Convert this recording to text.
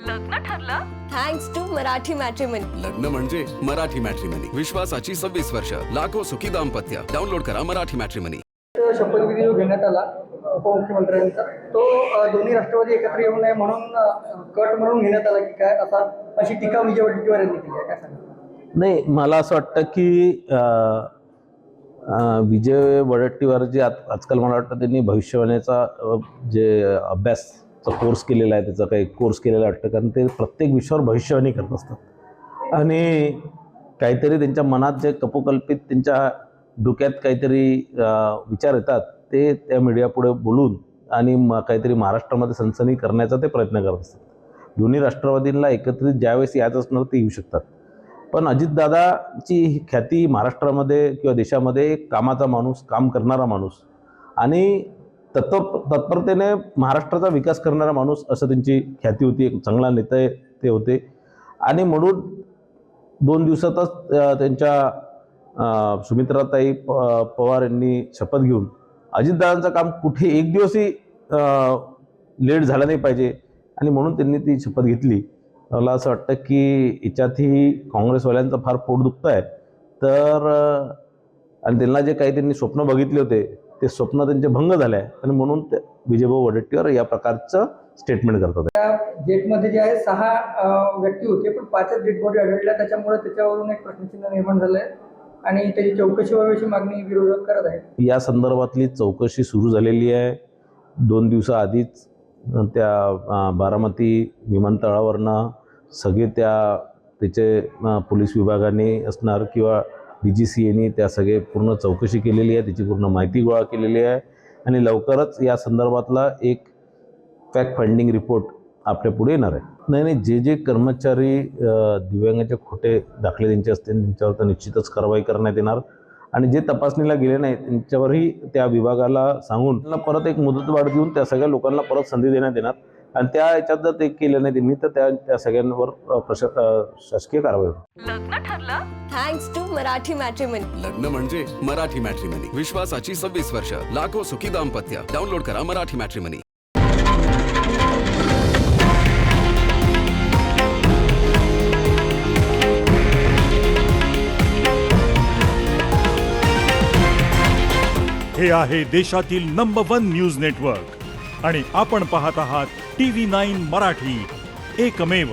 लग्न ठरलं thanks to Marathi matrimony. लग्न म्हणजे मराठी मॅट्रिमनी. विश्वासाची 26 वर्ष. लाखो सुखी दाम्पत्य. डाउनलोड करा मराठी मॅट्रिमनी. शपथविधी जो घेण्यात आला उपमुख्यमंत्र्यांचा, तो दोन्ही राष्ट्रवादी एकत्र येऊ नये म्हणून कट म्हणून घेण्यात आला की काय, असा अशी टीका विजय वडेट्टीवार यांनी केली आहे. काय सांगा? नाही, मला असं वाटतं की विजय वडेट्टीवार जे आजकाल मला वाटतं त्यांनी भविष्यवाणीचा जे अभ्यासचा कोर्स केलेला आहे, त्याचा काही कोर्स केलेला वाटतं, कारण ते प्रत्येक विषयावर भविष्यवाणी करत असतात आणि काहीतरी त्यांच्या मनात जे कपोकल्पित त्यांच्या डोक्यात काहीतरी विचार येतात ते त्या मीडियापुढे बोलून आणि काहीतरी महाराष्ट्रामध्ये सनसनी करण्याचा ते प्रयत्न करत असतात. दोन्ही राष्ट्रवादींना एकत्रित ज्यावेळेस यायचं असणार ते येऊ शकतात, पण अजितदादाची ही ख्याती महाराष्ट्रामध्ये किंवा देशामध्ये एक कामाचा माणूस, काम करणारा माणूस आणि तत्परतेने महाराष्ट्राचा विकास करणारा माणूस असं त्यांची ख्याती होती. एक चांगला नेता ते होते आणि म्हणून 2 दिवसातच त्यांच्या सुमित्राताई पवार यांनी शपथ घेऊन अजितदादांचं काम कुठे एक दिवसही लेट झालं नाही पाहिजे आणि म्हणून त्यांनी ती शपथ घेतली. मला असं वाटतं की याच्यातही काँग्रेसवाल्यांचं फार पोट दुखतं आहे. तर आणि त्यांना जे काही त्यांनी स्वप्न बघितले होते ते स्वप्न त्यांचे भंग झाले आहे आणि म्हणून ते विजयभाऊ वडेट्टीवार या प्रकारचं स्टेटमेंट करतात. त्या जेटमध्ये जे आहे 6 व्यक्ती होते, पण 5च डेड बॉडी आढळल्या. त्याच्यामुळे त्याच्यावरून एक प्रश्नचिन्ह निर्माण झालं आहे आणि त्याची चौकशी व्हावी अशी मागणी विरोधक करत आहेत. या संदर्भातली चौकशी सुरू झालेली आहे. 2 दिवसाआधीच त्या बारामती विमानतळावरनं सगळे त्याचे पोलीस विभागाने असणार किंवा DGCAने त्या सगळे पूर्ण चौकशी केलेली आहे, त्याची पूर्ण माहिती गोळा केलेली आहे आणि लवकरच या संदर्भातला एक फॅक्ट फाइंडिंग रिपोर्ट आपल्या पुढे येणार आहे. नाही, जे कर्मचारी दिव्यांगाचे खोटे दाखले त्यांचे असतील त्यांच्यावर तर निश्चितच कारवाई करण्यात येणार आणि जे तपासणीला गेले नाही त्यांच्यावरही त्या विभागाला सांगून त्यांना परत एक मुदतवाढ देऊन त्या सगळ्या लोकांना परत संधी देण्यात येणार आणि त्या याच्यात जर ते केलं नाही त्यांनी तर त्या सगळ्यांवर शासकीय कारवाई होईल. लग्न ठरलं थँक्स टू मराठी मॅट्रिमनी. लग्न म्हणजे मराठी मॅट्रिमनी. विश्वासाची 26 वर्ष. लाखो सुखी दाम्पत्य. डाउनलोड करा मराठी मॅट्रिमनी. हे आहे देशातील नंबर 1 न्यूज नेटवर्क आणि आपण पाहत आहात TV9 मराठी, एकमेव.